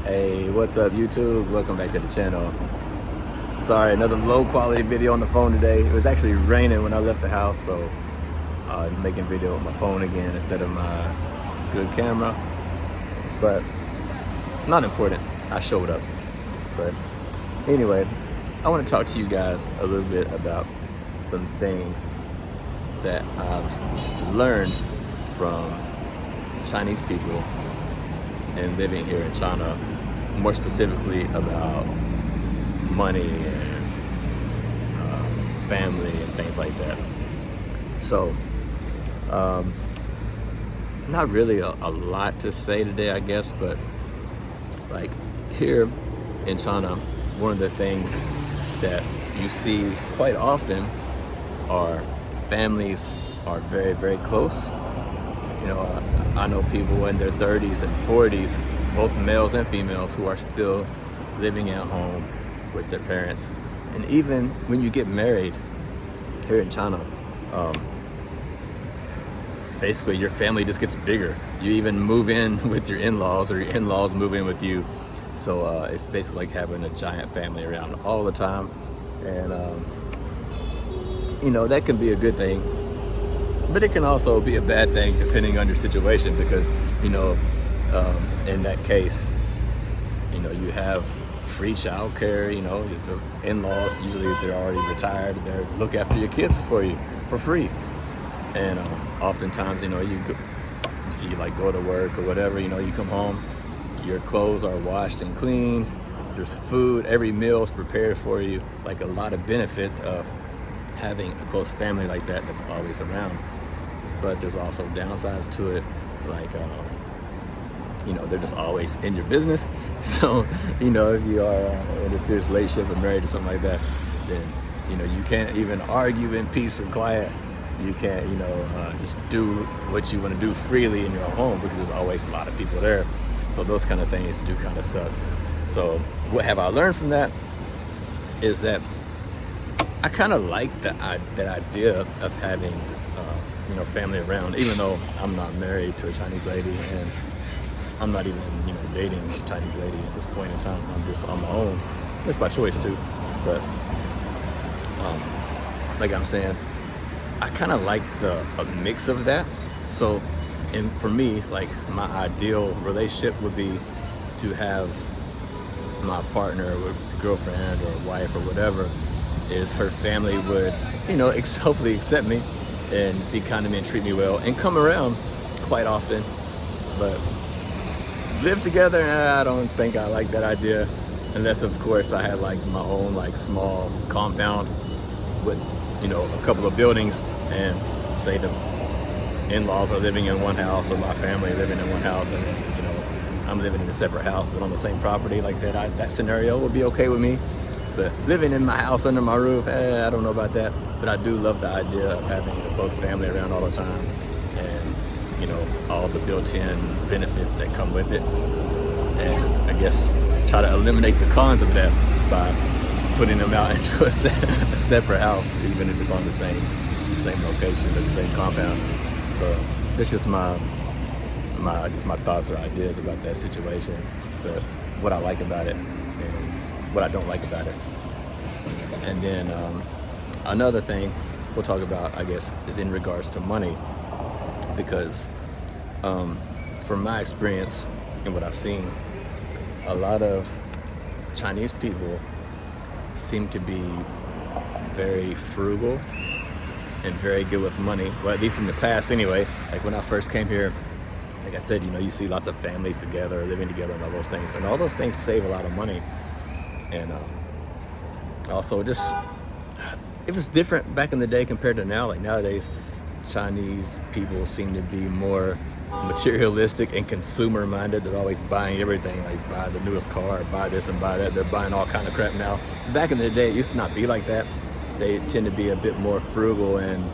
Hey, what's up YouTube? Welcome back to the channel. Sorry, another low quality video on the phone today. It was actually raining when I left the house, so I'm making video with my phone again instead of my good camera. But not important, I showed up. But anyway, I want to talk to you guys a little bit about some things that I've learned from Chinese people and living here in China, more specifically about money and family and things like that. So, not really a lot to say today, I guess, but like here in China, one of the things that you see quite often are families are very, very close. You know, I know people in their 30s and 40s, both males and females, who are still living at home with their parents. And even when you get married here in China, basically your family just gets bigger. You even move in with your in-laws, or your in-laws move in with you. So it's basically like having a giant family around all the time. And you know, that can be a good thing, but it can also be a bad thing depending on your situation, because, you know, in that case, you know, you have free childcare. You know, the in-laws, usually if they're already retired, they look after your kids for you for free. And oftentimes, you know, if you like go to work or whatever, you know, you come home, your clothes are washed and clean, there's food, every meal is prepared for you. Like, a lot of benefits of having a close family like that that's always around. But there's also downsides to it, like you know, they're just always in your business. So, you know, if you are in a serious relationship or married or something like that, then, you know, you can't even argue in peace and quiet. You can't, you know, just do what you want to do freely in your home, because there's always a lot of people there. So those kind of things do kind of suck. So what have I learned from that is that I kind of like that idea of having, you know, family around, even though I'm not married to a Chinese lady, and I'm not even, you know, dating a Chinese lady at this point in time. I'm just on my own. It's by choice too. But like I'm saying, I kind of like a mix of that. So, and for me, like, my ideal relationship would be to have my partner or girlfriend or wife or whatever, is her family would, you know, hopefully accept me and be kind to me and treat me well and come around quite often. But live together, I don't think I like that idea, unless of course I had like my own like small compound with, you know, a couple of buildings, and say the in-laws are living in one house or my family living in one house, and then, you know, I'm living in a separate house but on the same property like that. That scenario would be okay with me. But living in my house under my roof, I don't know about that. But I do love the idea of having a close family around all the time, and, you know, all the built-in benefits that come with it. And I guess try to eliminate the cons of that by putting them out into a separate house, even if it's on the same location or the same compound. So that's just my thoughts or ideas about that situation, but what I like about it and what I don't like about it. And then another thing we'll talk about, I guess, is in regards to money, because from my experience and what I've seen, a lot of Chinese people seem to be very frugal and very good with money. Well, at least in the past anyway. Like when I first came here, like I said, you know, you see lots of families together, living together, and all those things. And all those things save a lot of money. And also, just, it was different back in the day compared to now. Like nowadays, Chinese people seem to be more materialistic and consumer minded. They're always buying everything, like buy the newest car, buy this and buy that. They're buying all kind of crap now. Back in the day, it used to not be like that. They tend to be a bit more frugal, and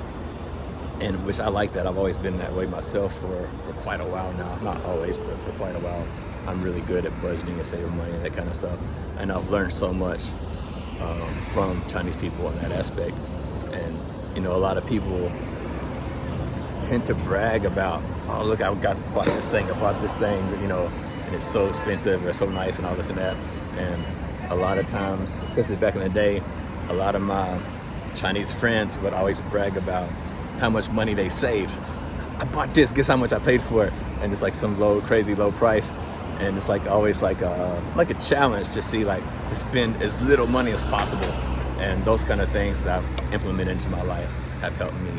which I like that. I've always been that way myself for quite a while now. Not always, but for quite a while. I'm really good at budgeting and saving money and that kind of stuff. And I've learned so much from Chinese people in that aspect. And, you know, a lot of people tend to brag about, oh, look, I bought this thing, you know, and it's so expensive or so nice and all this and that. And a lot of times, especially back in the day, a lot of my Chinese friends would always brag about how much money they saved. I bought this, guess how much I paid for it? And it's like some crazy low price. And it's like always like a challenge to see, like, to spend as little money as possible. And those kind of things that I've implemented into my life have helped me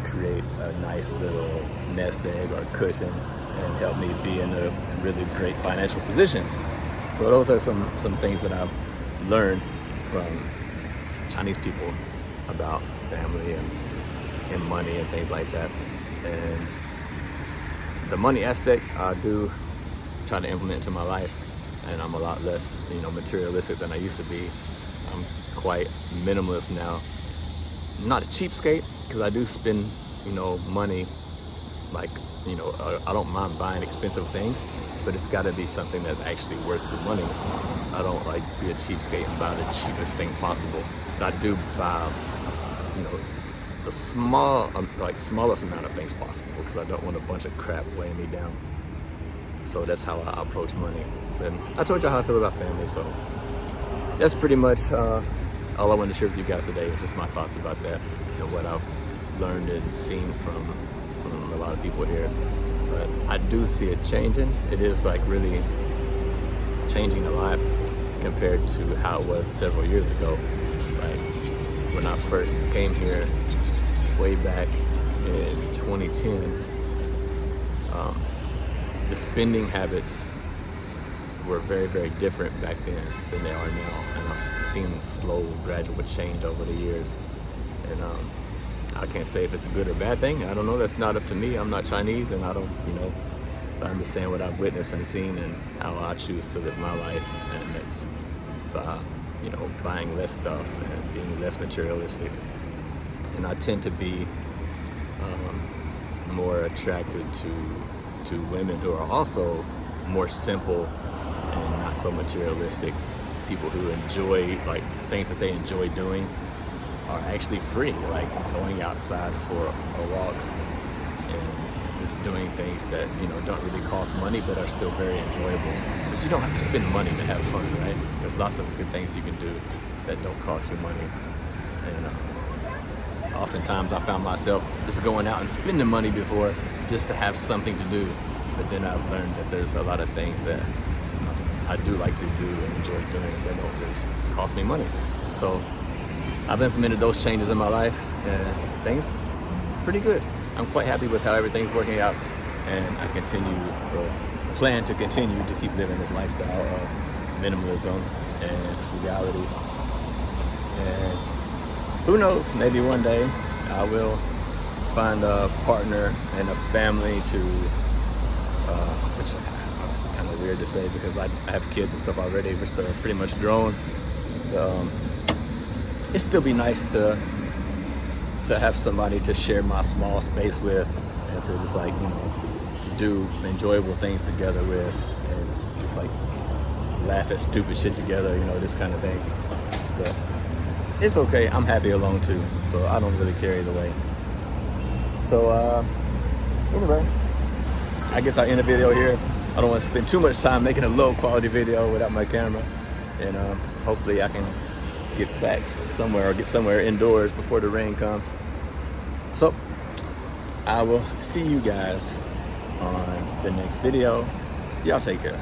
create a nice little nest egg or cushion and help me be in a really great financial position. So those are some things that I've learned from Chinese people about family and money and things like that. And the money aspect I do try to implement into my life, and I'm a lot less, materialistic than I used to be. I'm quite minimalist now. I'm not a cheapskate, because I do spend, money, like, I don't mind buying expensive things, but it's got to be something that's actually worth the money. I don't like be a cheapskate and buy the cheapest thing possible. But I do buy, the smallest amount of things possible, because I don't want a bunch of crap weighing me down. So that's how I approach money. And I told you how I feel about family, so that's pretty much all I wanted to share with you guys today. It's just my thoughts about that and what I've learned and seen from a lot of people here. But I do see it changing. It is like really changing a lot compared to how it was several years ago. Like when I first came here way back in 2010, the spending habits were very, very different back then than they are now. And I've seen slow, gradual change over the years. And I can't say if it's a good or bad thing. I don't know. That's not up to me. I'm not Chinese, and I don't, but I'm just saying what I've witnessed and seen and how I choose to live my life. And that's by, buying less stuff and being less materialistic. And I tend to be more attracted to women who are also more simple and not so materialistic. People who enjoy, like, things that they enjoy doing are actually free, like going outside for a walk and just doing things that don't really cost money but are still very enjoyable, because you don't have to spend money to have fun, right? There's lots of good things you can do that don't cost you money. And oftentimes I found myself just going out and spending money before, just to have something to do. But then I've learned that there's a lot of things that I do like to do and enjoy doing that don't really cost me money. So I've implemented those changes in my life, and things pretty good. I'm quite happy with how everything's working out, and I plan to continue to keep living this lifestyle of minimalism and frugality. And who knows, maybe one day I will find a partner and a family to, which is kind of weird to say because I have kids and stuff already, which they're pretty much grown. It'd still be nice to have somebody to share my small space with, and to just like, do enjoyable things together with, and just like laugh at stupid shit together, this kind of thing. But it's okay. I'm happy alone too, so I don't really care either way. So anyway, I guess I'll end the video here. I don't want to spend too much time making a low quality video without my camera, and hopefully I can get back somewhere or get somewhere indoors before the rain comes. So I will see you guys on the next video. Y'all take care.